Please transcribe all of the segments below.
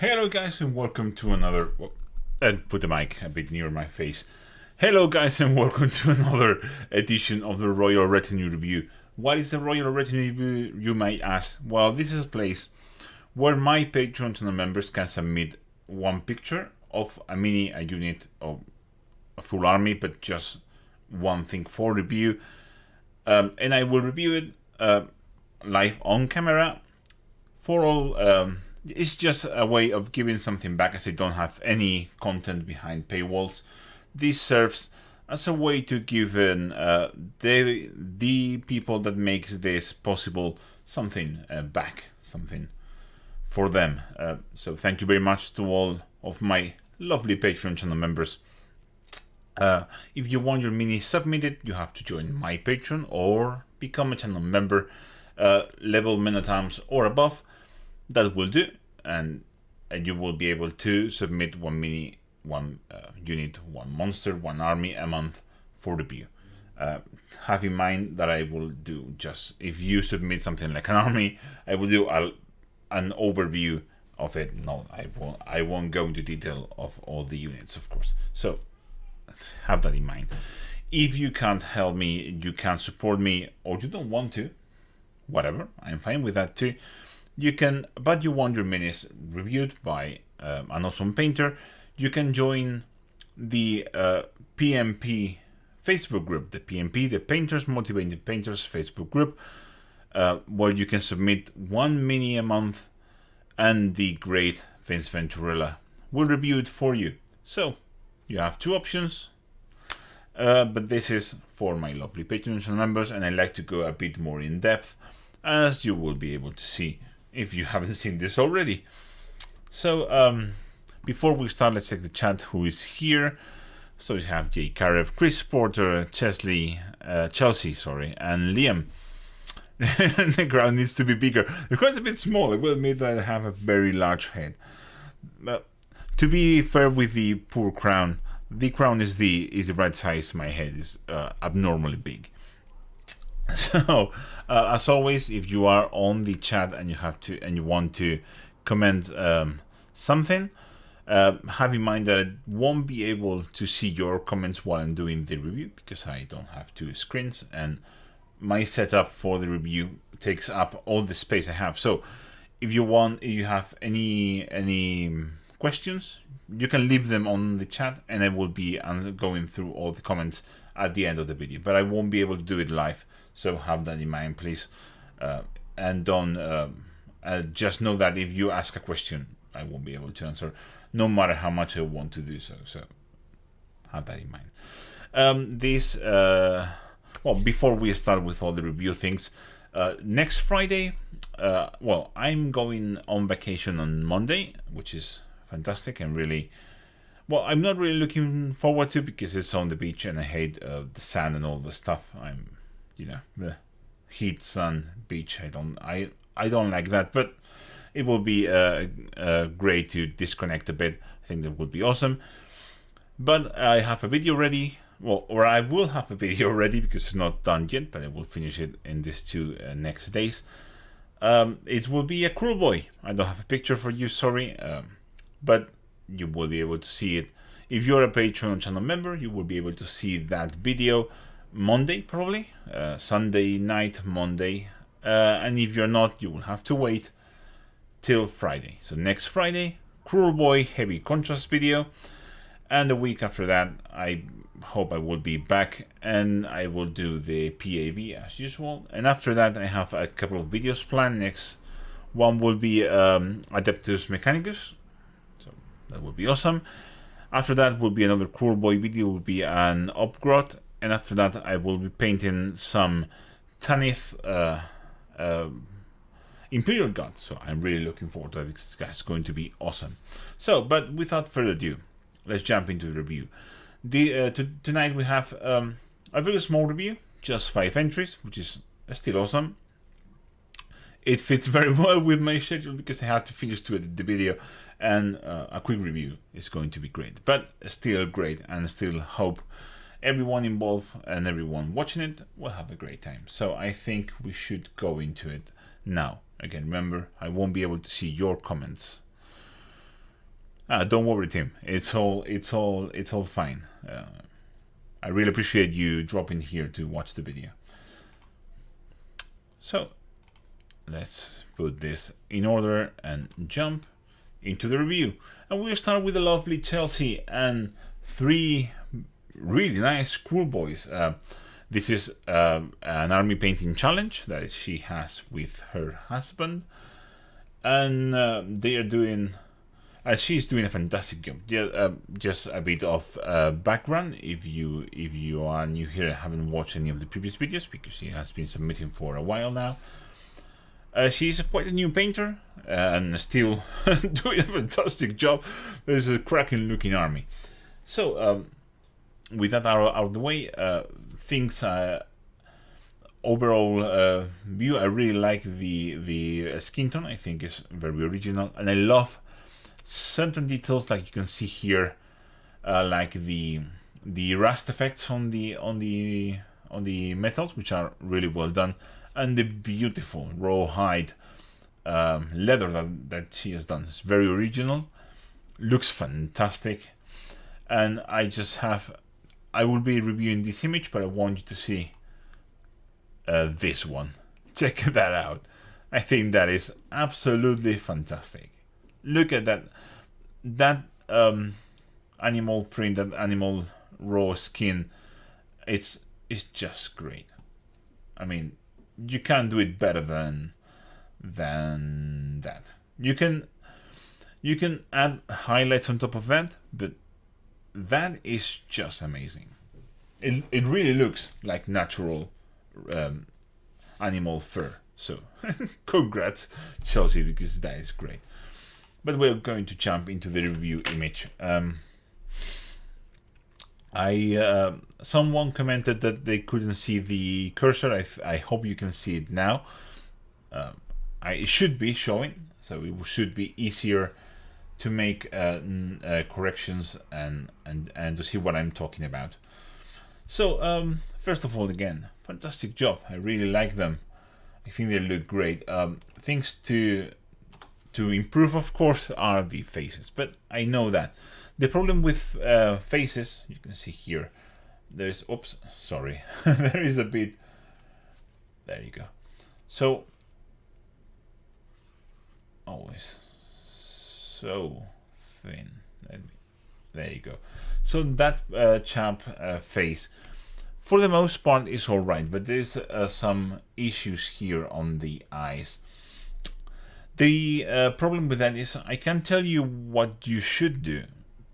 Hello guys and welcome to another, and put the mic a bit near my face. Hello guys and welcome to another edition of the Royal Retinue Review. What is the Royal Retinue Review, you might ask? Well, this is a place where my patrons and members can submit one picture of a unit of a full army, but just one thing for review. And I will review it live on camera for all. It's just a way of giving something back, as I don't have any content behind paywalls. This serves as a way to give the people that makes this possible something back, something for them. So thank you very much to all of my lovely Patreon channel members. If you want your mini submitted, you have to join my Patreon or become a channel member, level Minotaurs or above. That will do, and you will be able to submit one mini, one unit, one monster, one army a month for review. Have in mind that I will do just, if you submit something like an army, I will do an overview of it. No, I won't go into detail of all the units, of course. So have that in mind. If you can't help me, you can't support me, or you don't want to, whatever, I'm fine with that too. You can, but you want your minis reviewed by an awesome painter, you can join the PMP Facebook group, the PMP, the Painters Motivated Painters Facebook group, where you can submit one mini a month, and the great Vince Venturella will review it for you. So you have two options, but this is for my lovely Patreon members, and I like to go a bit more in depth, as you will be able to see if you haven't seen this already. So before we start, let's check the chat who is here. So we have Jay Karev, Chris Porter, Chelsea, and Liam. The crown needs to be bigger. The crown's a bit small. I will admit that I have a very large head. But to be fair with the poor crown, the crown is the right size. My head is abnormally big. So, as always, if you are on the chat and you want to comment something, have in mind that I won't be able to see your comments while I'm doing the review, because I don't have two screens, and my setup for the review takes up all the space I have. So, if you have any questions, you can leave them on the chat, and I will be going through all the comments at the end of the video. But I won't be able to do it live. So have that in mind, please, and don't just know that if you ask a question, I won't be able to answer, no matter how much I want to do so. So have that in mind. Well, before we start with all the review things, next Friday, well, I'm going on vacation on Monday, which is fantastic and really. Well, I'm not really looking forward to, because it's on the beach and I hate the sand and all the stuff. The heat, sun, beach. I don't like that, but it will be great to disconnect a bit. I think that would be awesome. But I have a video ready, or I will have a video ready, because it's not done yet, but I will finish it in these two next days. It will be a Cruel Boy. I don't have a picture for you, sorry, but you will be able to see it. If you're a Patreon channel member, you will be able to see that video Monday, probably Sunday night, Monday, and if you're not, you will have to wait till Friday. So next Friday, Cruel Boy heavy contrast video, and a week after that, I hope I will be back and I will do the PAV as usual. And after that, I have a couple of videos planned. Next one will be Adeptus Mechanicus, so that will be awesome. After that will be another Cruel Boy video, will be an Upgrot. And after that, I will be painting some Tanith Imperial Gods. So I'm really looking forward to that. It's going to be awesome. So, but without further ado, let's jump into the review. Tonight we have a very small review, just 5 entries, which is still awesome. It fits very well with my schedule, because I had to finish to edit the video, and a quick review is going to be great. But still great, and still hope everyone involved and everyone watching it will have a great time. So I think we should go into it now. Again, remember, I won't be able to see your comments. Don't worry, Tim. It's all fine. I really appreciate you dropping here to watch the video. So let's put this in order and jump into the review. And we'll start with the lovely Chelsea and 3 really nice schoolboys. This is an army painting challenge that she has with her husband, and they are doing. She's doing a fantastic job. Just a bit of background if you are new here and haven't watched any of the previous videos, because she has been submitting for a while now. She's quite a new painter and still doing a fantastic job. There's a cracking looking army. So with that out of the way, things overall view, I really like the skin tone. I think it's very original, and I love certain details like you can see here, like the rust effects on the metals, which are really well done, and the beautiful rawhide leather that she has done. It's very original, looks fantastic, and I will be reviewing this image, but I want you to see this one. Check that out. I think that is absolutely fantastic. Look at that animal print, that animal raw skin. It's just great. I mean, you can't do it better than that. You can add highlights on top of that, but that is just amazing. It really looks like natural animal fur. So congrats, Chelsea, because that is great. But we're going to jump into the review image. Someone commented that they couldn't see the cursor. I hope you can see it now. It should be showing, so it should be easier to make corrections and to see what I'm talking about. So first of all, again, fantastic job. I really like them. I think they look great. Things to improve, of course, are the faces, but I know that the problem with faces, you can see here, there's there is a bit, there you go. So always so thin. There you go. So that chap face, for the most part, is all right, but there's some issues here on the eyes. The problem with that is I can't tell you what you should do,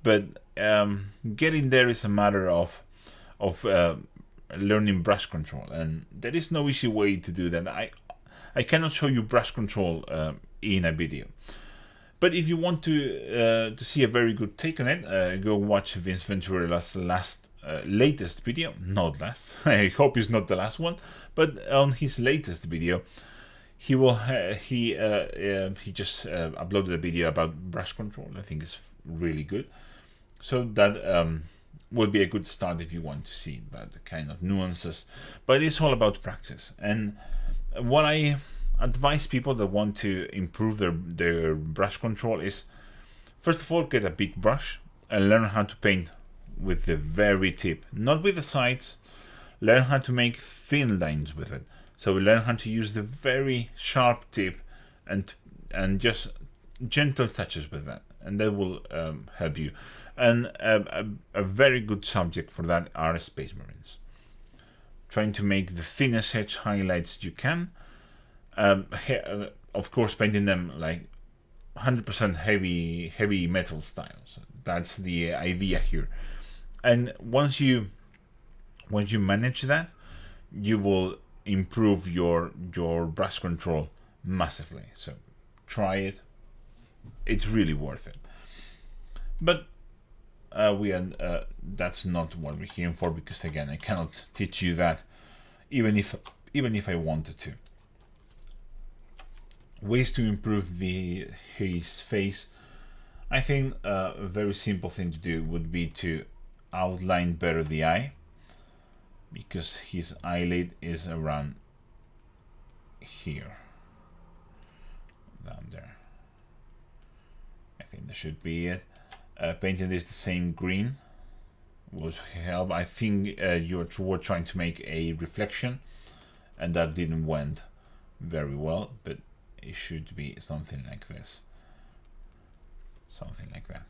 but getting there is a matter of learning brush control, and there is no easy way to do that. I cannot show you brush control in a video, but if you want to see a very good take on it, go watch Vince Ventura's latest video. Not last. I hope it's not the last one, but on his latest video. He just uploaded a video about brush control. I think it's really good. So that would be a good start if you want to see that kind of nuances. But it's all about practice. And what I advise people that want to improve their brush control is, first of all, get a big brush and learn how to paint with the very tip, not with the sides. Learn how to make thin lines with it. So we learn how to use the very sharp tip and just gentle touches with that, and that will help you. And a very good subject for that are Space Marines. Trying to make the thinnest edge highlights you can. Of course, painting them like 100% heavy metal style. So that's the idea here. And once you manage that, you will improve your brush control massively. So try it. It's really worth it. But that's not what we're here for, because again, I cannot teach you that, even if I wanted to. Ways to improve his face. I think a very simple thing to do would be to outline better the eye, because his eyelid is around here, down there. I think that should be it. Painting this the same green would help. I think you were trying to make a reflection, and that didn't went very well, but it should be something like this, something like that.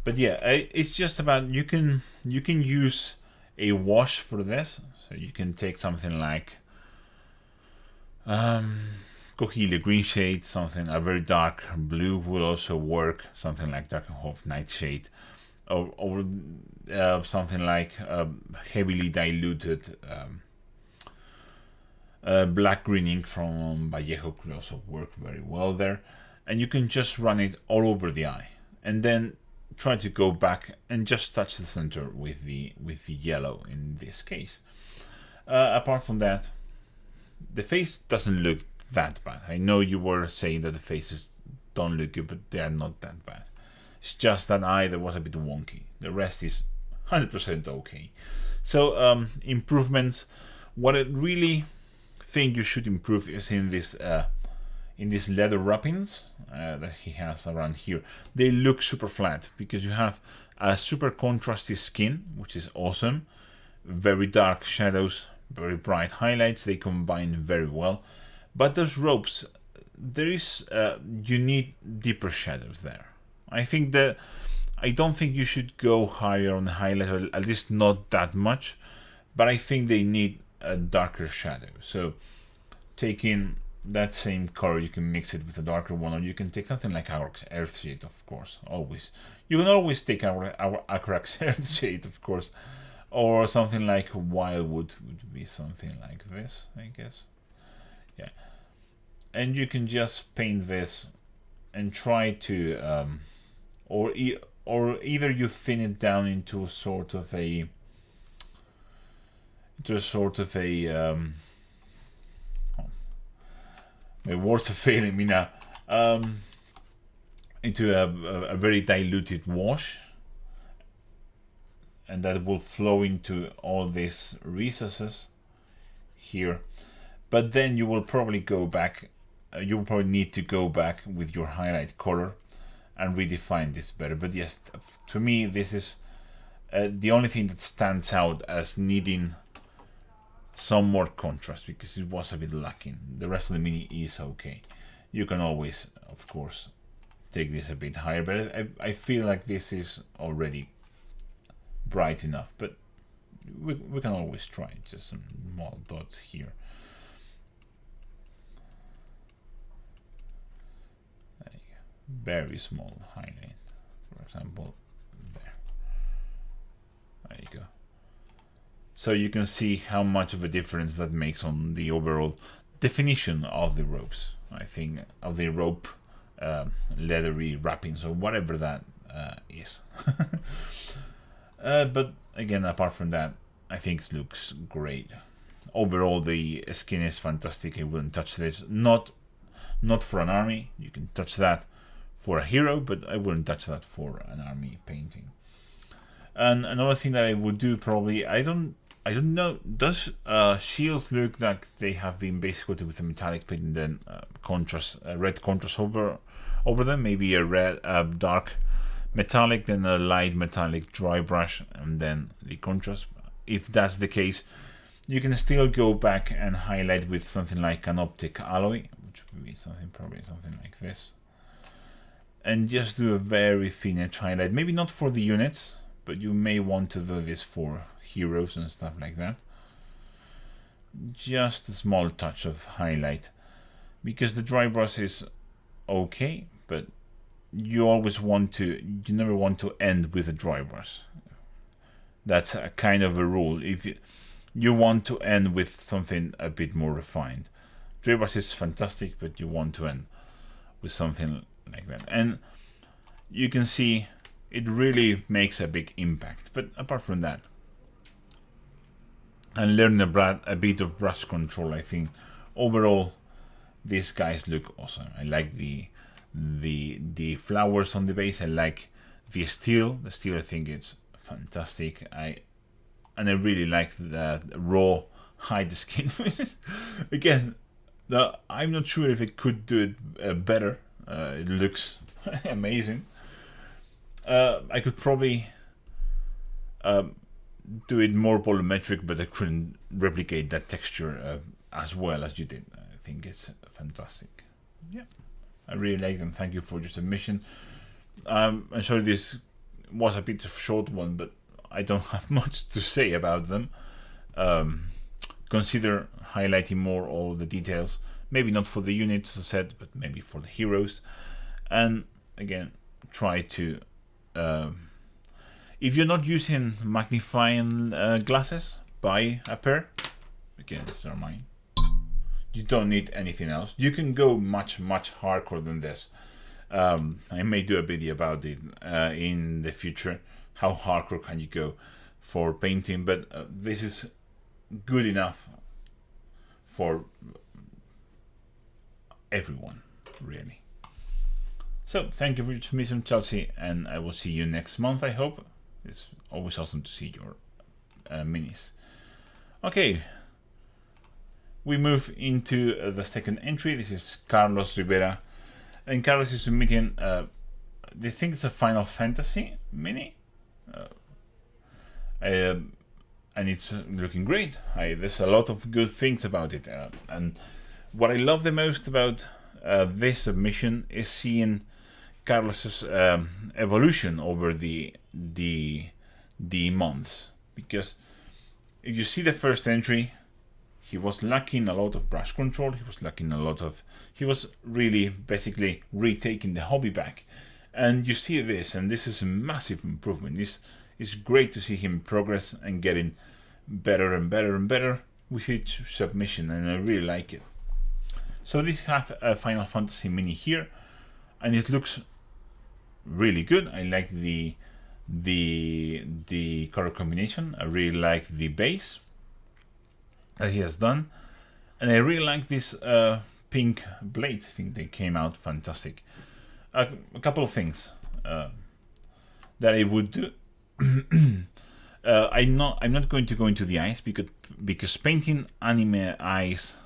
But yeah, it's just about you can use a wash for this, so you can take something like Coquille green shade, something a very dark blue will also work, something like Darkenhof nightshade, or something like heavily diluted black green ink from Vallejo could also work very well there, and you can just run it all over the eye, and then try to go back and just touch the center with the yellow in this case. Apart from that, the face doesn't look that bad. I know you were saying that the faces don't look good, but they are not that bad. It's just that eye that was a bit wonky. The rest is 100% okay. So improvements. What I really think you should improve is in this leather wrappings that he has around here. They look super flat because you have a super contrasty skin, which is awesome. Very dark shadows, very bright highlights. They combine very well. But those ropes, there is you need deeper shadows there. I think that I don't think you should go higher on the highlight, at least not that much. But I think they need a darker shadow. So taking that same color, you can mix it with a darker one, or you can take something like our Earthshade, of course. Always, you can always take our Acrax Earthshade, of course, or something like Wildwood would be something like this, I guess. Yeah, and you can just paint this and try to, or either you thin it down into a sort of a, my words are failing me now, into a very diluted wash, and that will flow into all these recesses here. But then you will probably go back, you will probably need to go back with your highlight color and redefine this better. But yes, to me this is the only thing that stands out as needing some more contrast, because it was a bit lacking. The rest of the mini is okay. You can always, of course, take this a bit higher, but I feel like this is already bright enough. But we can always try just some small dots here. There you go. Very small highlight, for example, there. There you go. So you can see how much of a difference that makes on the overall definition of the ropes. I think of the rope leathery wrappings or whatever that is. But again, apart from that, I think it looks great. Overall, the skin is fantastic. I wouldn't touch this. Not for an army. You can touch that for a hero, but I wouldn't touch that for an army painting. And another thing that I would do probably, I don't know, does shields look like they have been base coated with a metallic paint and then contrast, red contrast over them? Maybe a red, dark metallic, then a light metallic dry brush, and then the contrast. If that's the case, you can still go back and highlight with something like an optic alloy, which would be something, probably something like this, and just do a very thin edge highlight. Maybe not for the units, but you may want to do this for heroes and stuff like that. Just a small touch of highlight, because the dry brush is okay, but you always want to, you never want to end with a dry brush. That's a kind of a rule. If you want to end with something a bit more refined. Dry brush is fantastic, but you want to end with something like that. And you can see it really makes a big impact. But apart from that, and learn a bit of brush control, I think overall these guys look awesome. I like the flowers on the base. I like the steel. The steel, I think it's fantastic. I really like that raw hide skin. Again, I'm not sure if it could do it better. It looks amazing. I could probably do it more volumetric, but I couldn't replicate that texture as well as you did. I think it's fantastic. Yeah, I really like them. Thank you for your submission. I'm sorry this was a bit of a short one, but I don't have much to say about them. Consider highlighting more all the details. Maybe not for the units as I said, but maybe for the heroes. And again, try to if you're not using magnifying glasses, buy a pair. Again, these are mine. You don't need anything else. You can go much hardcore than this. I may do a video about it in the future. How hardcore can you go for painting? But this is good enough for everyone, really. So thank you for your submission, Chelsea, and I will see you next month, I hope. It's always awesome to see your minis. Okay, we move into the second entry. This is Carlos Rivera, and Carlos is submitting, they think it's a Final Fantasy mini, and it's looking great. There's a lot of good things about it, and what I love the most about this submission is seeing Carlos's evolution over the months, because if you see the first entry, he was lacking a lot of brush control. He was really basically retaking the hobby back, and you see this, and this is a massive improvement. It's great to see him progress and getting better and better and better with each submission, and I really like it. So this have a Final Fantasy mini here, and it looks really good. I like the color combination. I really like the base that he has done, and I really like this pink blade. I think they came out fantastic. A couple of things that I would do. I'm not going to go into the eyes because painting anime eyes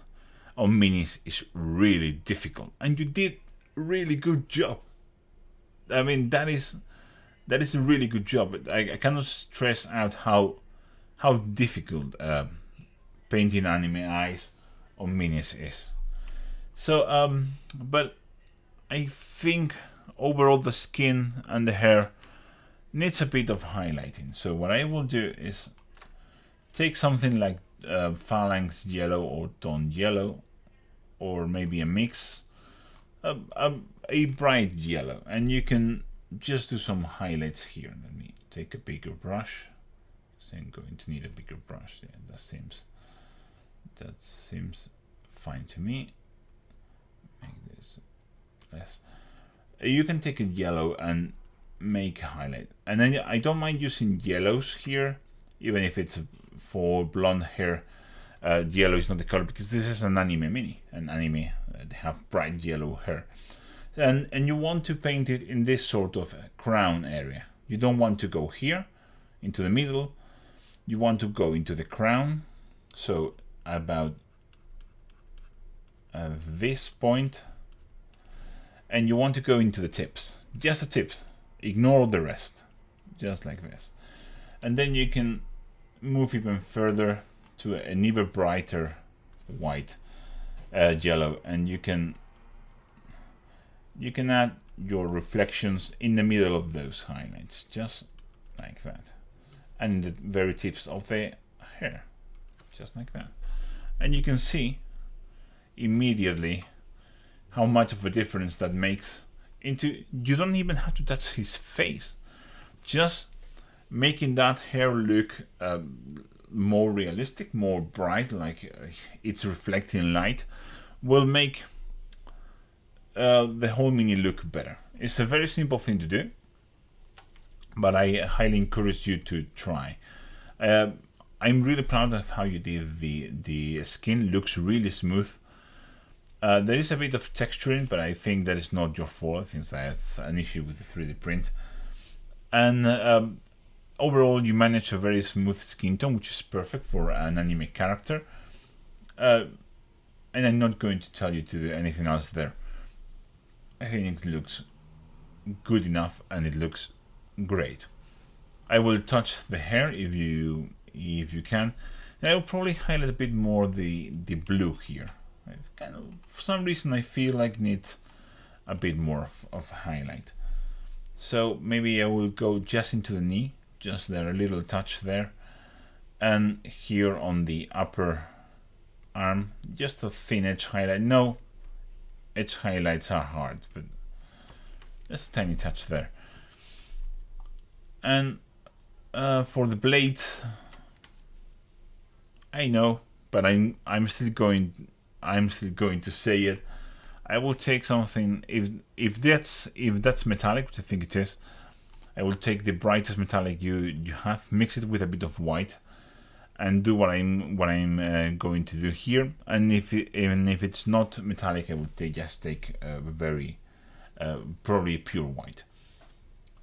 on minis is really difficult, and you did a really good job. I mean, that is a really good job. I cannot stress out how difficult painting anime eyes on minis is. So, but I think overall the skin and the hair needs a bit of highlighting. So what I will do is take something like phalanx yellow or tone yellow, or maybe a mix, a bright yellow, and you can just do some highlights here. Let me take a bigger brush. So I'm going to need a bigger brush. Yeah, that seems fine to me. Make this less. You can take a yellow and make a highlight, and then I don't mind using yellows here, even if it's for blonde hair. Yellow is not the color because this is an anime mini. An anime, they have bright yellow hair, and you want to paint it in this sort of crown area. You don't want to go here into the middle. You want to go into the crown, so about this point, and you want to go into the tips, just the tips. Ignore the rest, just like this, and then you can move even further to an even brighter white yellow, and you can add your reflections in the middle of those highlights, just like that, and the very tips of the hair, just like that, and you can see immediately how much of a difference that makes. You don't even have to touch his face, just making that hair look more realistic, more bright, like it's reflecting light, will make the whole mini look better. It's a very simple thing to do, but I highly encourage you to try. I'm really proud of how you did the skin. Looks really smooth. There is a bit of texturing, but I think that is not your fault. I think that's an issue with the 3D print. And overall, you manage a very smooth skin tone, which is perfect for an anime character. And I'm not going to tell you to do anything else there. I think it looks good enough, and it looks great. I will touch the hair if you can. And I will probably highlight a bit more the blue here. Kind of, for some reason I feel like it needs a bit more of highlight. So maybe I will go just into the knee, just there, a little touch there, and here on the upper arm, just a thin edge highlight. No, edge highlights are hard, but just a tiny touch there. And for the blades, I know, but I'm still going to say it. I will take something, if that's metallic, which I think it is. I will take the brightest metallic you have, mix it with a bit of white, and do what I'm going to do here. And even if it's not metallic, I would just take a very probably pure white.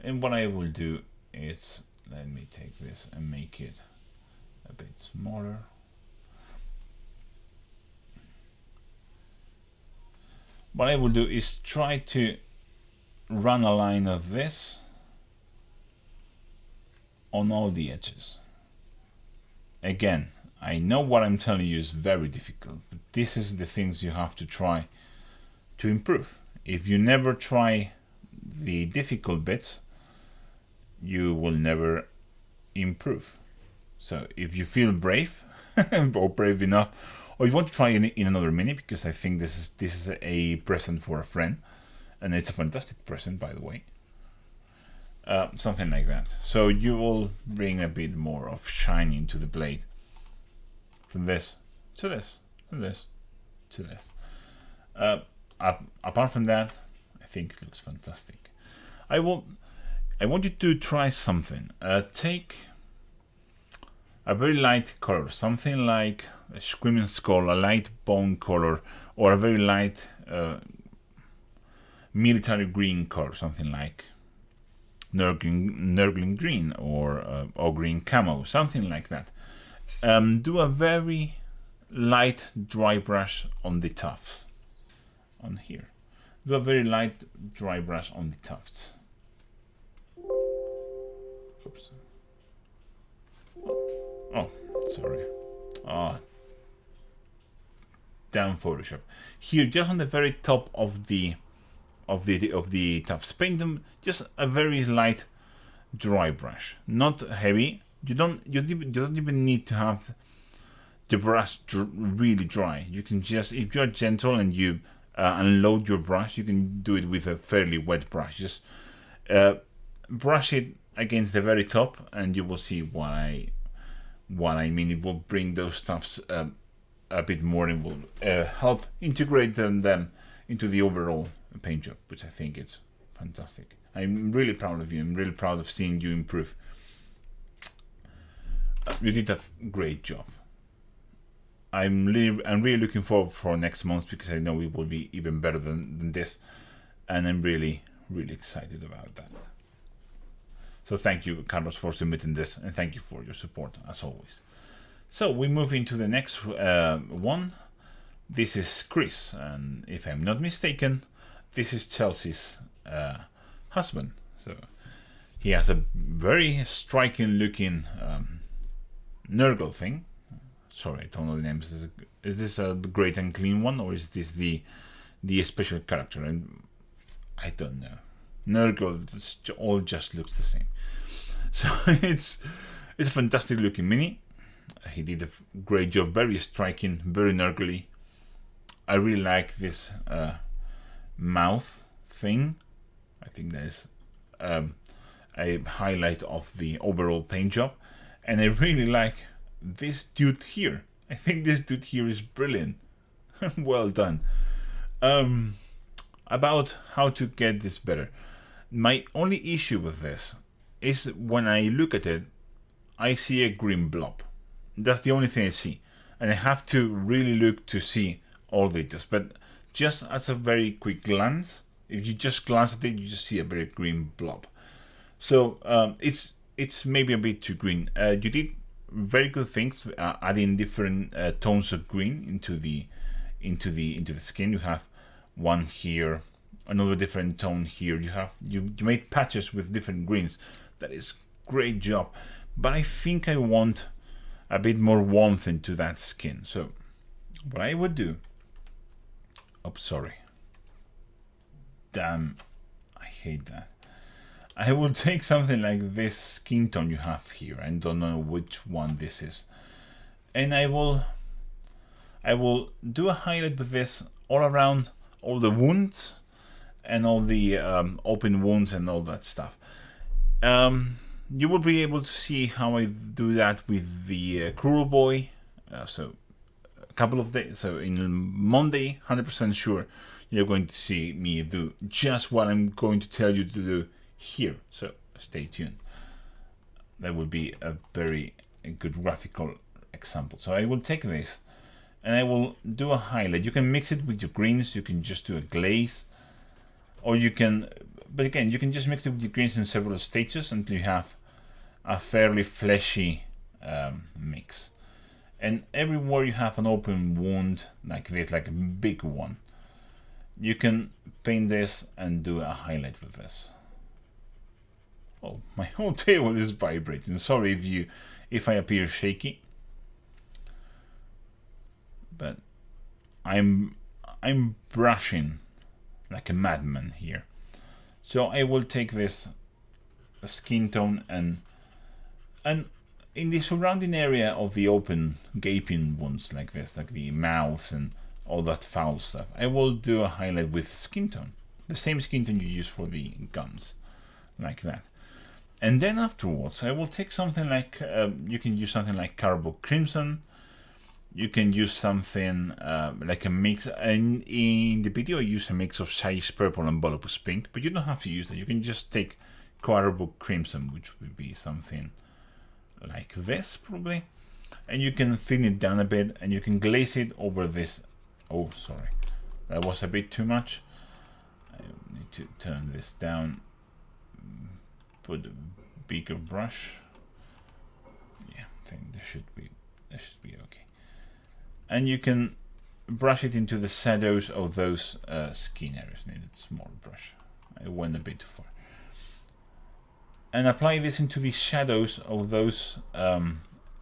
And what I will do is, let me take this and make it a bit smaller. What I will do is try to run a line of this on all the edges. Again, I know what I'm telling you is very difficult, but this is the things you have to try to improve. If you never try the difficult bits, you will never improve. So if you feel brave or brave enough, or you want to try in another mini, because I think this is a present for a friend, and it's a fantastic present, by the way. Something like that. So you will bring a bit more of shine into the blade. From this to this, from this to this. Apart from that, I think it looks fantastic. I want you to try something. Take a very light color, something like a Screaming Skull, a light bone color, or a very light military green color, something like Nurgling green or green camo, something like that. Do a very light dry brush on the tufts, on here. Do a very light dry brush on the tufts. Oops. Oh, sorry. Down Photoshop. Here, just on the very top of the tufts, paint them just a very light dry brush, not heavy. You don't even need to have the brush really dry. You can just, if you're gentle and you unload your brush, you can do it with a fairly wet brush. Just brush it against the very top, and you will see what I mean. It will bring those tufts a bit more, and will help integrate them into the overall paint job, which I think is fantastic. I'm really proud of you. I'm really proud of seeing you improve. You did a great job. I'm really looking forward for next month, because I know it will be even better than this, and I'm really excited about that. So thank you, Carlos, for submitting this, and thank you for your support as always. So we move into the next one. This is Chris, and if I'm not mistaken, this is Chelsea's husband. So he has a very striking looking Nurgle thing. Sorry, I don't know the names. Is this a great and clean one, or is this the special character? And I don't know. Nurgle all just looks the same. So it's a fantastic looking mini. He did a great job, very striking, very Nurgly. I really like this mouth thing. I think there's a highlight of the overall paint job, and I really like this dude here. I think this dude here is brilliant. Well done. About how to get this better. My only issue with this is when I look at it, I see a green blob. That's the only thing I see, and I have to really look to see all the details. But just as a very quick glance, if you just glance at it, you just see a very green blob. So it's maybe a bit too green. You did very good things, adding different tones of green into the skin. You have one here, another different tone here. You made patches with different greens. that is great job, but I think I want a bit more warmth into that skin. So what I would do, sorry, damn, I hate that. I will take something like this skin tone you have here. I don't know which one this is, and I will do a highlight with this all around all the wounds and all the open wounds and all that stuff. You will be able to see how I do that with the Cruel Boy. So a couple of days, so in Monday, 100% sure you're going to see me do just what I'm going to tell you to do here. So stay tuned. That will be a very good graphical example. So I will take this and I will do a highlight. You can mix it with your greens, you can just do a glaze, or you can, but again, you can just mix it with your greens in several stages until you have a fairly fleshy mix. And everywhere you have an open wound like this, like a big one, you can paint this and do a highlight with this. Oh, my whole table is vibrating. Sorry if I appear shaky, but I'm brushing like a madman here. So I will take this skin tone and in the surrounding area of the open gaping wounds like this, like the mouths and all that foul stuff, I will do a highlight with skin tone, the same skin tone you use for the gums, like that. And then afterwards I will take something like, you can use something like Carbo Crimson, you can use something like a mix, and in the video I use a mix of Size Purple and Volupus Pink, but you don't have to use that. You can just take Carbo Crimson, which would be something like this probably, and you can thin it down a bit and you can glaze it over this. Oh, sorry, that was a bit too much. I need to turn this down, put a bigger brush. Yeah, I think that should be okay. And you can brush it into the shadows of those skin areas. Needed a small brush. I went a bit too far. And apply this into the shadows of those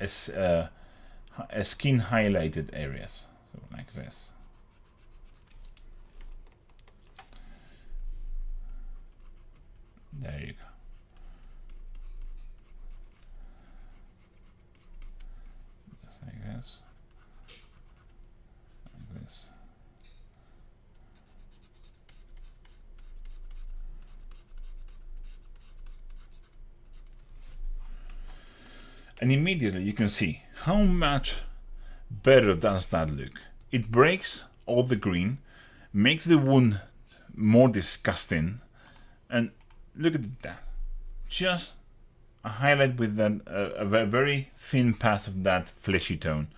skin highlighted areas. So like this. There you go. Just like this. Like this. And immediately you can see how much better does that look. It breaks all the green, makes the wound more disgusting, and look at that. Just a highlight with that a very thin patch of that fleshy tone,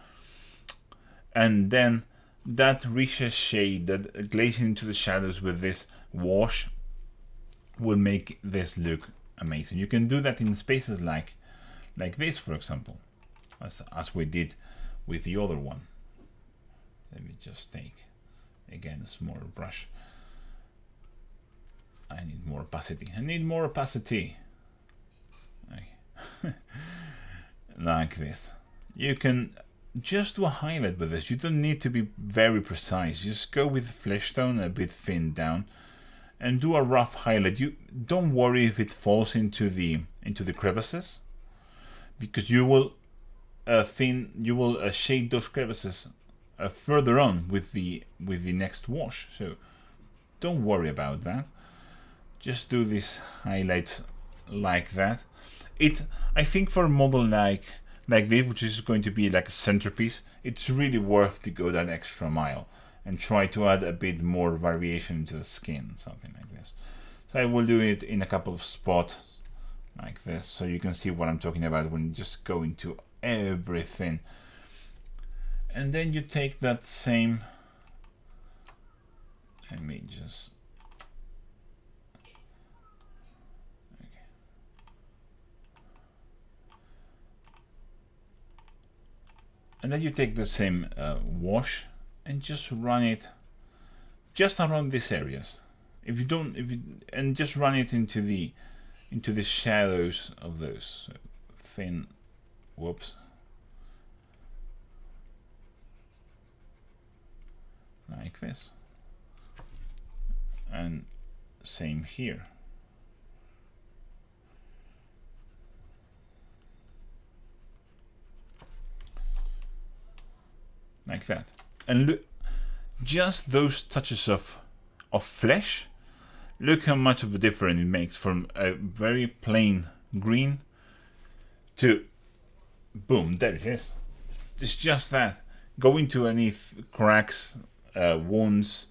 and then that richer shade, that glazing into the shadows with this wash, will make this look amazing. You can do that in spaces like this, for example, as we did with the other one. Let me just take again a smaller brush. I need more opacity. Like this. You can just do a highlight with this. You don't need to be very precise. Just go with the flesh tone a bit thinned down and do a rough highlight. You don't worry if it falls into the crevices, because you will shade those crevices further on with the next wash. So don't worry about that. Just do these highlights like that. I think for a model like this, which is going to be like a centerpiece, it's really worth to go that extra mile and try to add a bit more variation to the skin, something like this. So I will do it in a couple of spots like this, so you can see what I'm talking about when you just go into everything. And then you take that same, let me just, okay. And then you take the same wash and just run it just around these areas. And just run it into the into the shadows of those thin, whoops, like this, and same here. Like that. And look, just those touches of flesh, look how much of a difference it makes from a very plain green to boom, there it is. It's just that. Go into any cracks, wounds,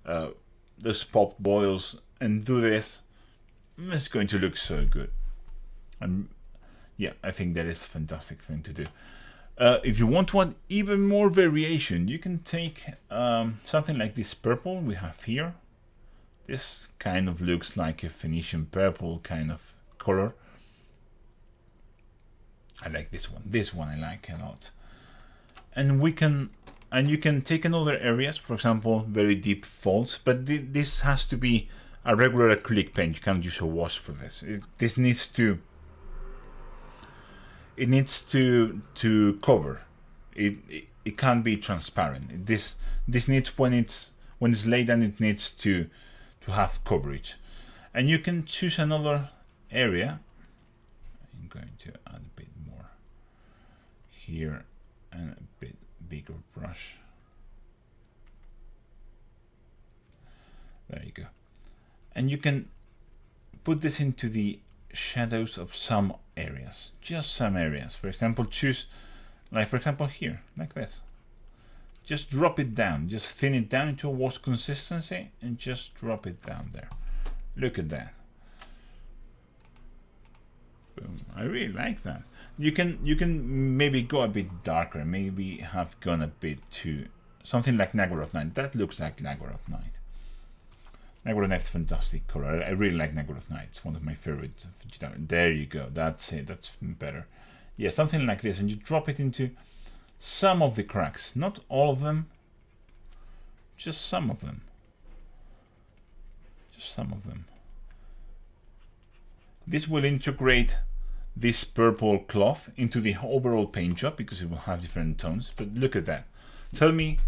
those popped boils, and do this. It's going to look so good. And yeah, I think that is a fantastic thing to do. If you want even more variation, you can take something like this purple we have here. This kind of looks like a Phoenician purple kind of color. I like this one. This one I like a lot. And you can take in other areas, for example, very deep folds, but this has to be a regular acrylic paint. You can't use a wash for this. This needs to. It needs to cover. It can't be transparent. This needs when it's laid down, it needs to have coverage. And you can choose another area. I'm going to add a bit more here and a bit bigger brush. There you go. And you can put this into the shadows of some areas, just some areas. For example, choose, like for example here, like this. Just drop it down, just thin it down into a wash consistency and just drop it down there. Look at that. Boom. I really like that. You can maybe go a bit darker, maybe have gone a bit to something like Naggaroth Night. That looks like Naggaroth Night. Naggaroth Night's fantastic color. I really like Naggaroth Night. It's one of my favorites. There you go. That's it. That's better. Yeah, something like this, and you drop it into some of the cracks, not all of them, just some of them. Just some of them. This will integrate this purple cloth into the overall paint job because it will have different tones. But look at that. Tell me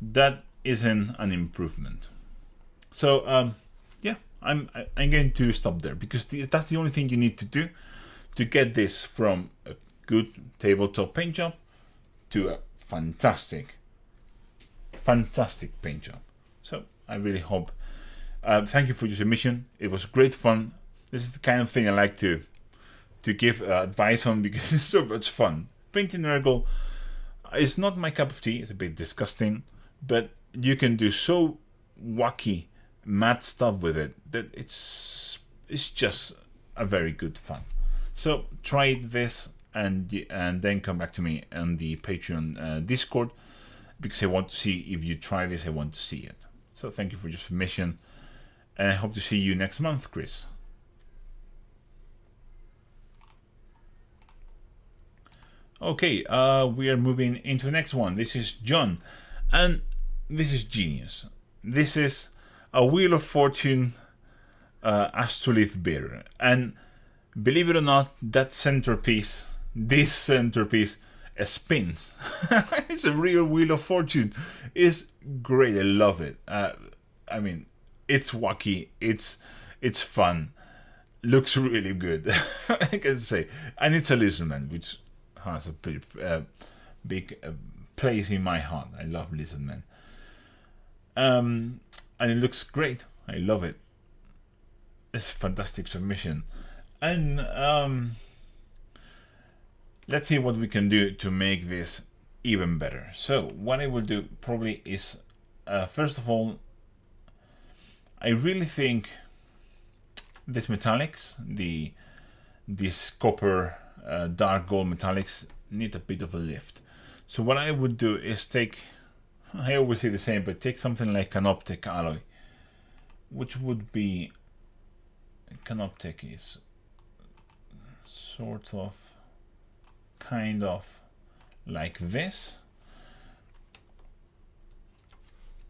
that isn't an improvement. So yeah, I'm going to stop there because that's the only thing you need to do to get this from a good tabletop paint job to a fantastic paint job. So I really hope. Thank you for your submission. It was great fun. This is the kind of thing I like to give advice on because it's so much fun. Painting Nurgle is not my cup of tea. It's a bit disgusting, but you can do so wacky, mad stuff with it that it's just a very good fun. So try this and then come back to me on the Patreon Discord because I want to see if you try this. I want to see it. So thank you for your submission, and I hope to see you next month, Chris. Okay, we are moving into the next one. This is John, and this is genius. This is a Wheel of Fortune Astrolith beer, and believe it or not, that centerpiece, this centerpiece, spins. It's a real Wheel of Fortune. It's great. I love it. I mean, it's wacky. It's fun. Looks really good. I can say, and it's a lizardman, which has a big place in my heart. I love lizardmen. And it looks great. I love it. It's a fantastic submission. And let's see what we can do to make this even better. So what I will do probably is, first of all, I really think these metallics, this copper dark gold metallics, need a bit of a lift. So what I would do is take, I always say the same, but take something like Canoptek alloy, which would be, Canoptek is sort of, kind of like this,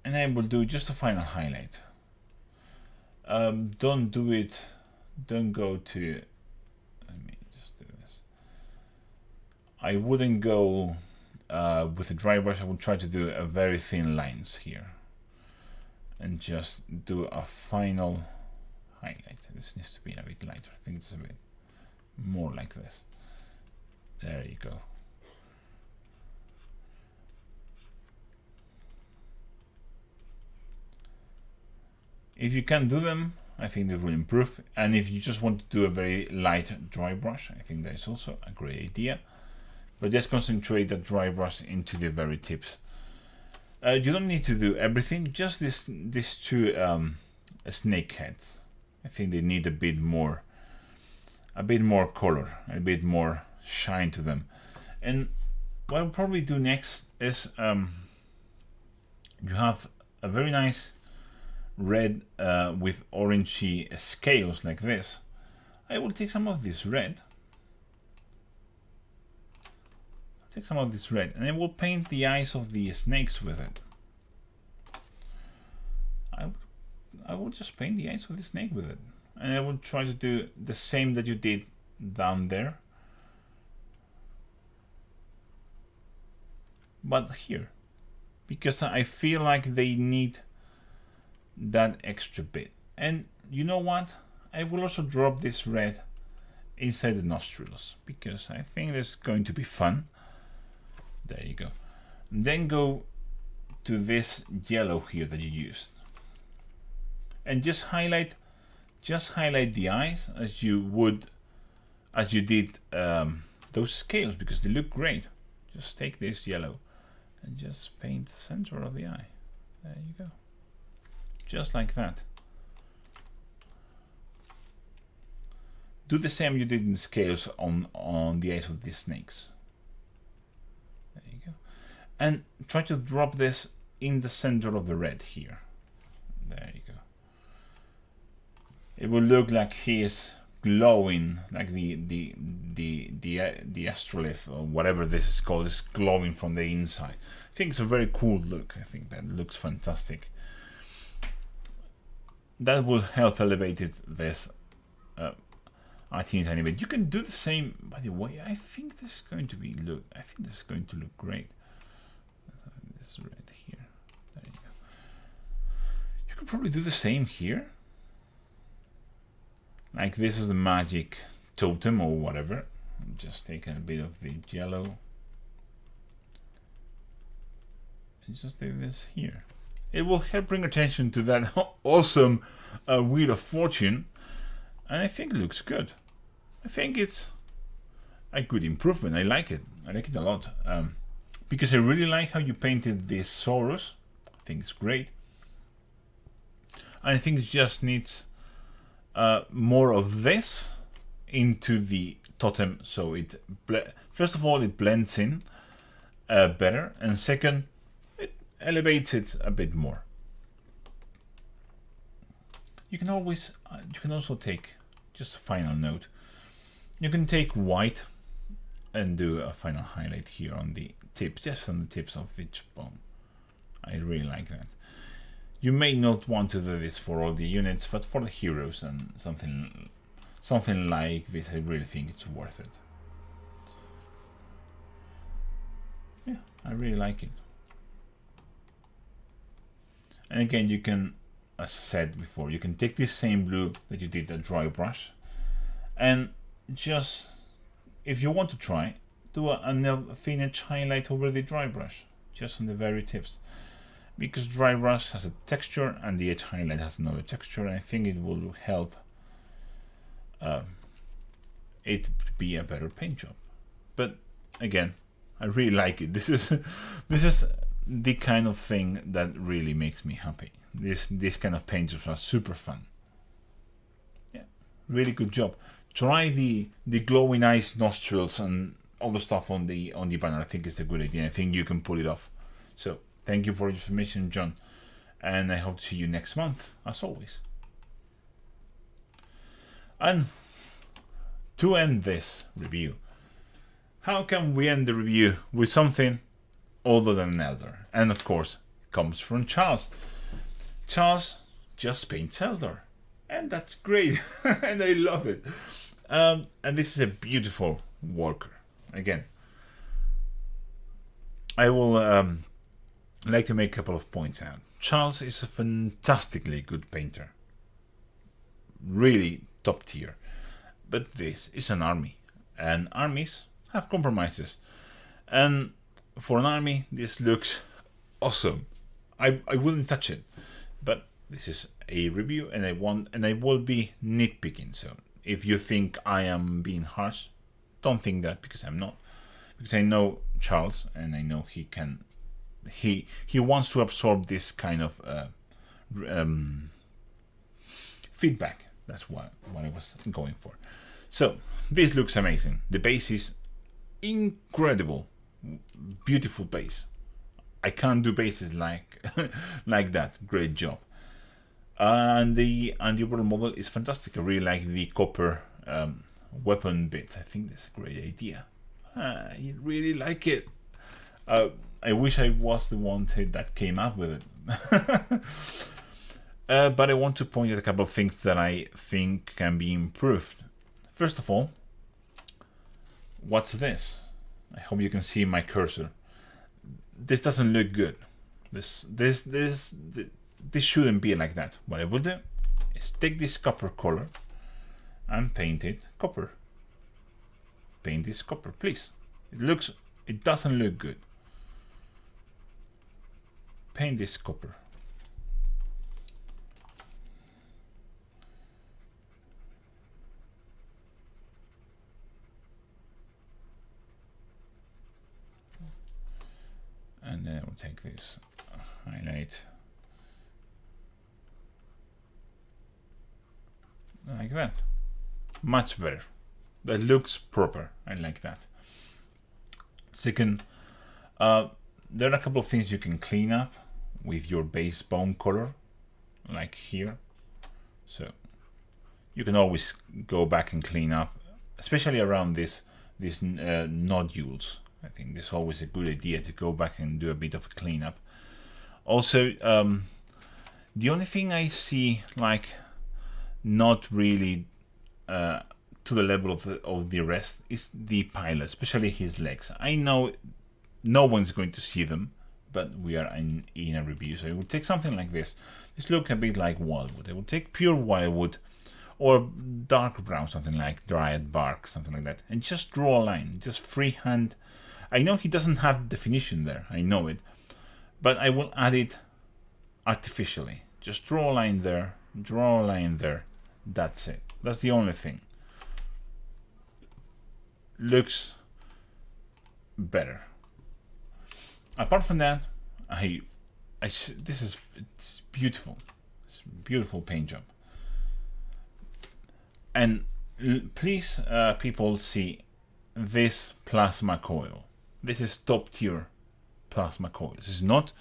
and I will do just a final highlight. Don't do it don't go to, let me just do this. I wouldn't go with a dry brush. I would try to do a very thin lines here and just do a final highlight. This needs to be a bit lighter. I think it's a bit more like this. There you go. If you can do them, I think that will improve. And if you just want to do a very light dry brush, I think that is also a great idea. But just concentrate the dry brush into the very tips. You don't need to do everything, just these two snake heads. I think they need a bit more color, a bit more shine to them. And what I'll probably do next is you have a very nice red with orangey scales like this. I will take some of this red. And I will paint the eyes of the snakes with it. I will just paint the eyes of the snake with it. And I will try to do the same that you did down there. But here. Because I feel like they need that extra bit. And you know what? I will also drop this red inside the nostrils. Because I think that's going to be fun. There you go. And then go to this yellow here that you used. And just highlight the eyes as you did those scales, because they look great. Just take this yellow and just paint the center of the eye. There you go. Just like that. Do the same you did in the scales on the eyes of these snakes. There you go. And try to drop this in the center of the red here. There you go. It will look like he is glowing, like the astrolith or whatever this is called is glowing from the inside. I think it's a very cool look. I think that looks fantastic. That will help elevate this a tiny bit. You can do the same, by the way. I think this is going to look great. This red here. There you go. You could probably do the same here. Like this is the magic totem or whatever. Just take a bit of the yellow and just do this here. It will help bring attention to that awesome Wheel of Fortune, and I think it looks good. I think it's a good improvement. I like it. I like it a lot because I really like how you painted this Saurus. I think it's great, and I think it just needs more of this into the totem, so it first of all it blends in better, and second it elevates it a bit more. You can also take, just a final note, you can take white and do a final highlight here on the tips, just on the tips of each bone. I really like that. You may not want to do this for all the units, but for the heroes and something like this, I really think it's worth it. Yeah, I really like it. And again, you can, as I said before, you can take this same blue that you did a dry brush, and just, if you want to try, do a thin edge highlight over the dry brush, just on the very tips. Because dry brush has a texture and the edge highlight has another texture, and I think it will help it be a better paint job. But again, I really like it. This is the kind of thing that really makes me happy. This kind of paint jobs are super fun. Yeah, really good job. Try the glowing eyes, nostrils, and all the stuff on the banner. I think it's a good idea. I think you can pull it off. So thank you for your information, John, and I hope to see you next month, as always. And to end this review, how can we end the review with something other than an Elder? And of course, it comes from Charles. Charles just paints Elder. and that's great. And I love it. And this is a beautiful worker. Again, I will like to make a couple of points out. Charles is a fantastically good painter, really top tier. But this is an army, and armies have compromises. And for an army, this looks awesome. I wouldn't touch it, but this is a review, and I will be nitpicking. So if you think I am being harsh, don't think that, because I'm not. Because I know Charles, and I know he can. He wants to absorb this kind of feedback. That's what I was going for. So this looks amazing. The base is incredible, beautiful base. I can't do bases like like that. Great job. And the overall model is fantastic. I really like the copper weapon bits. I think that's a great idea. I really like it. I wish I was the one that came up with it. But I want to point out a couple of things that I think can be improved. First of all, what's this? I hope you can see my cursor. This doesn't look good. This shouldn't be like that. What I will do is take this copper color and paint it copper. Paint this copper, please. It doesn't look good. Paint this copper. And then we'll take this highlight like that. Much better. That looks proper. I like that. Second, there are a couple of things you can clean up with your base bone color, like here. So you can always go back and clean up, especially around these nodules. I think this is always a good idea to go back and do a bit of a cleanup. Also, the only thing I see like not really to the level of the rest is the pilot, especially his legs. I know no one's going to see them, but we are in a review, so it will take something like this. This looks a bit like wildwood. I will take pure wildwood or dark brown, something like dryad bark, something like that, and just draw a line, just freehand. I know he doesn't have definition there, I know it, but I will add it artificially. Just draw a line there, draw a line there. That's it. That's the only thing. Looks better. Apart from that, it's beautiful. It's a beautiful paint job. And please, people, see this plasma coil. This is top tier plasma coil. This is not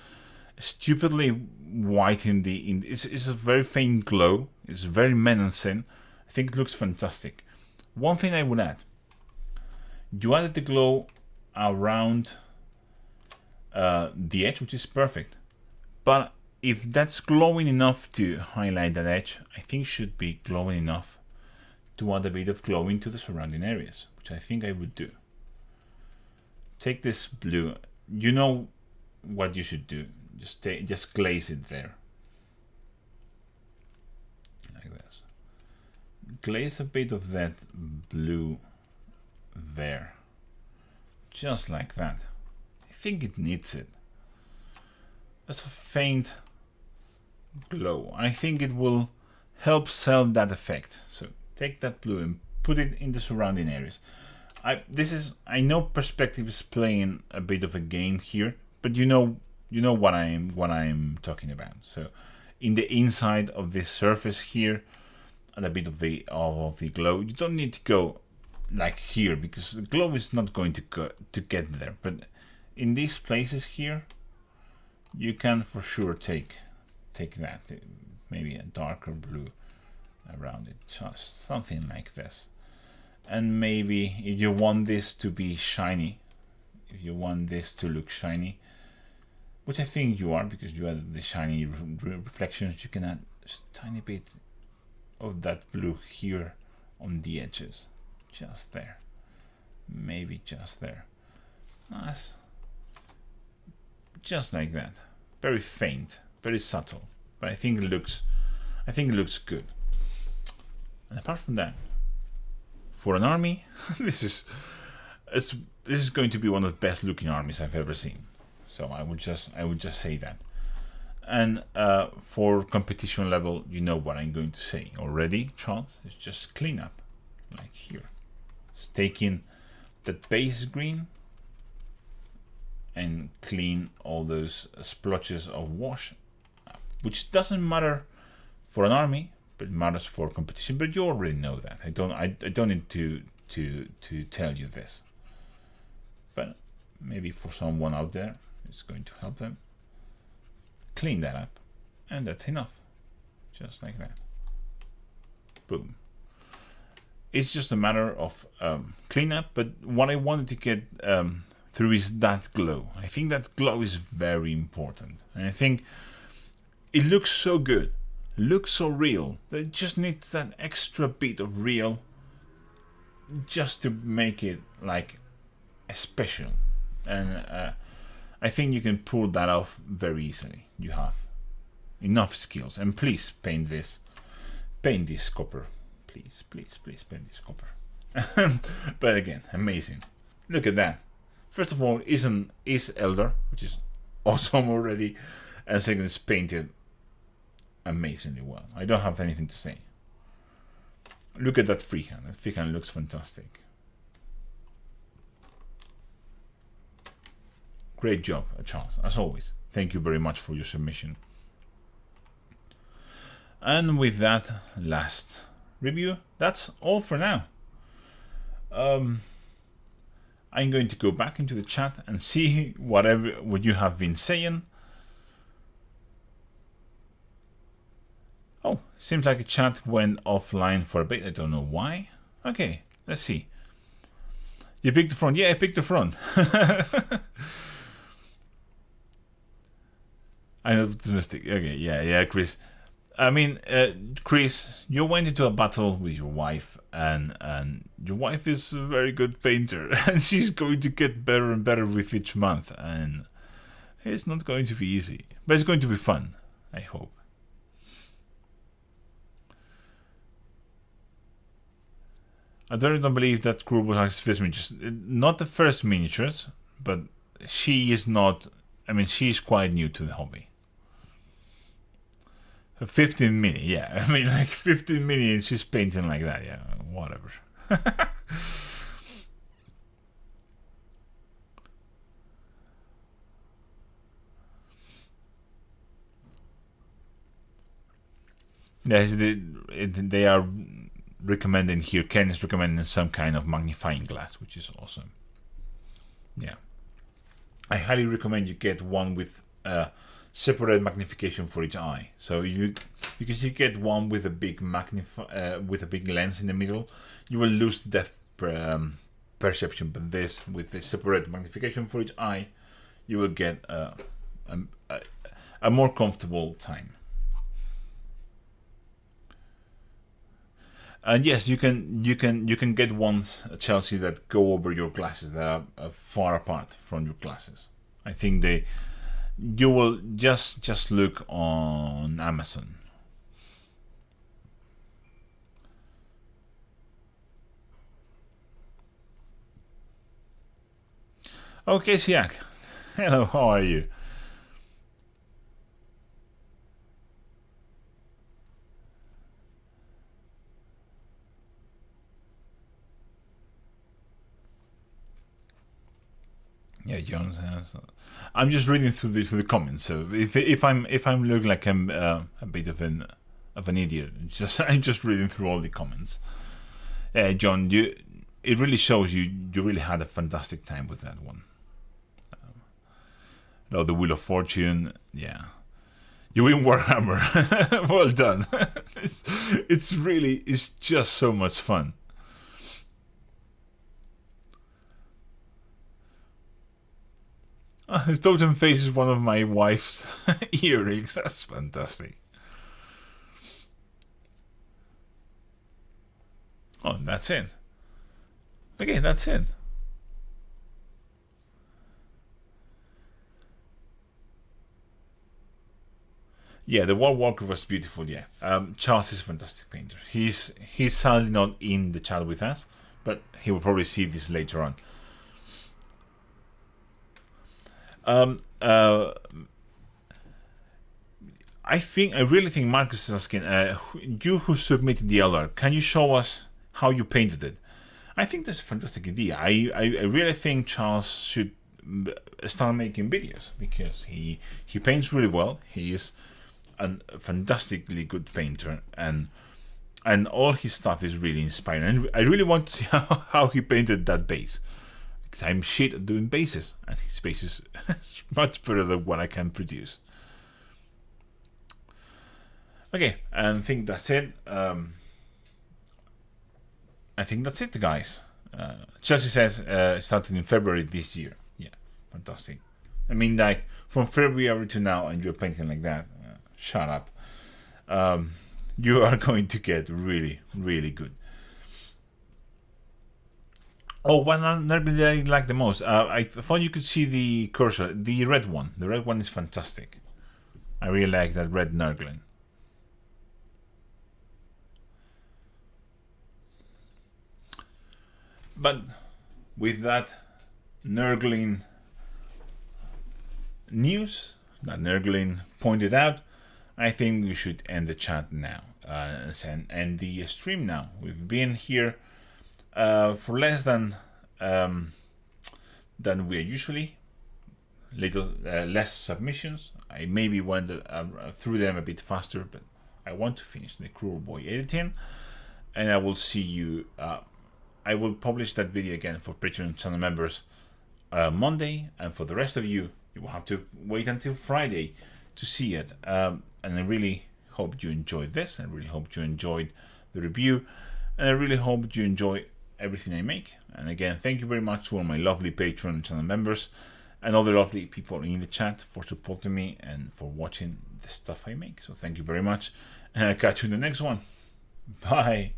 stupidly white it's a very faint glow. It's very menacing. I think it looks fantastic. One thing I would add: you added the glow around the edge, which is perfect. But if that's glowing enough to highlight that edge, I think it should be glowing enough to add a bit of glow into the surrounding areas, which I think I would do. Take this blue. You know what you should do. Just glaze it there, like this. Glaze a bit of that blue there, just like that. I think it needs it. That's a faint glow. I think it will help sell that effect. So take that blue and put it in the surrounding areas. I know perspective is playing a bit of a game here, but you know what I'm talking about. So in the inside of this surface here, and a bit of the glow. You don't need to go like here, because the glow is not going to get there. But in these places here, you can for sure take that, maybe a darker blue around it, just something like this. And maybe if you want this to be shiny, if you want this to look shiny, which I think you are, because you add the shiny reflections, you can add just a tiny bit of that blue here on the edges, just there, maybe just there. Nice, just like that. Very faint, very subtle, but I think it looks good. And apart from that, for an army, this is going to be one of the best looking armies I've ever seen. So I would just say that. And for competition level, you know what I'm going to say already, Charles. It's just clean up, like here. It's taking that base green and clean all those splotches of wash, which doesn't matter for an army, but it matters for competition. But you already know that. I don't need to tell you this. But maybe for someone out there, it's going to help them. Clean that up, and that's enough. Just like that. Boom. It's just a matter of cleanup, but what I wanted to get through is that glow. I think that glow is very important, and I think it looks so good, looks so real, that it just needs that extra bit of real just to make it like special. And I think you can pull that off very easily. You have enough skills, and please paint this copper. Please paint this copper. But again, amazing. Look at that. First of all, is Elder, which is awesome already, and second, it's painted amazingly well. I don't have anything to say. Look at that freehand. That freehand looks fantastic. Great job, Charles, as always. Thank you very much for your submission. And with that last review, that's all for now. I'm going to go back into the chat and see what you have been saying. Oh, seems like the chat went offline for a bit. I don't know why. Okay, let's see. You picked the front. Yeah, I picked the front. I'm optimistic. Okay, yeah, Chris. I mean, Chris, you went into a battle with your wife, and your wife is a very good painter, and she's going to get better and better with each month, and it's not going to be easy, but it's going to be fun, I hope. I don't believe that Kruber has first miniatures. Not the first miniatures, but she is not. I mean, she's quite new to the hobby. 15 mini, yeah. I mean, like 15 mini, and she's painting like that, yeah. Whatever. Yes, they are recommending here. Ken is recommending some kind of magnifying glass, which is awesome. Yeah, I highly recommend you get one with separate magnification for each eye. So because you get one with a big with a big lens in the middle, you will lose depth perception. But this, with the separate magnification for each eye, you will get a more comfortable time. And yes, you can get ones, Chelsea, that go over your glasses, that are far apart from your glasses. I think you will just look on Amazon. Okay, Siak. Hello, how are you? Yeah, John says. I'm just reading through the comments. So if I'm looking like I'm a bit of an idiot, I'm just reading through all the comments. Yeah, John, it really shows you really had a fantastic time with that one. The Wheel of Fortune, yeah. You win Warhammer. Well done. It's just so much fun. His totem face is one of my wife's earrings. That's fantastic. Oh, that's it. Okay, that's it. Yeah, the wall walker was beautiful. Yeah, Charles is a fantastic painter. He's sadly not in the chat with us, but he will probably see this later on. I really think Marcus is asking, you who submitted the alert, can you show us how you painted it? I think that's a fantastic idea. I really think Charles should start making videos because he paints really well. He is a fantastically good painter, and all his stuff is really inspiring. And I really want to see how he painted that base, because I'm shit at doing bases, and his base is much better than what I can produce. Okay, and I think that's it. I think that's it, guys. Chelsea says started in February this year. Yeah, fantastic. I mean, like, from February to now, and you're painting like that. Shut up. You are going to get really, really good. Oh, one Nurgle that I like the most. I thought you could see the cursor. The red one. The red one is fantastic. I really like that red Nurgle. But with that Nurgling news, that Nurgling pointed out, I think we should end the chat now and end the stream now. We've been here for less than we are usually. Less submissions. I maybe went through them a bit faster, but I want to finish the Cruel Boy editing, and I will see you. I will publish that video again for Patreon channel members Monday, and for the rest of you, you will have to wait until Friday to see it. And I really hope you enjoyed this. I really hope you enjoyed the review, and I really hope you enjoy everything I make. And again, thank you very much to all my lovely Patreon channel members and other lovely people in the chat for supporting me and for watching the stuff I make. So thank you very much, and I'll catch you in the next one. Bye.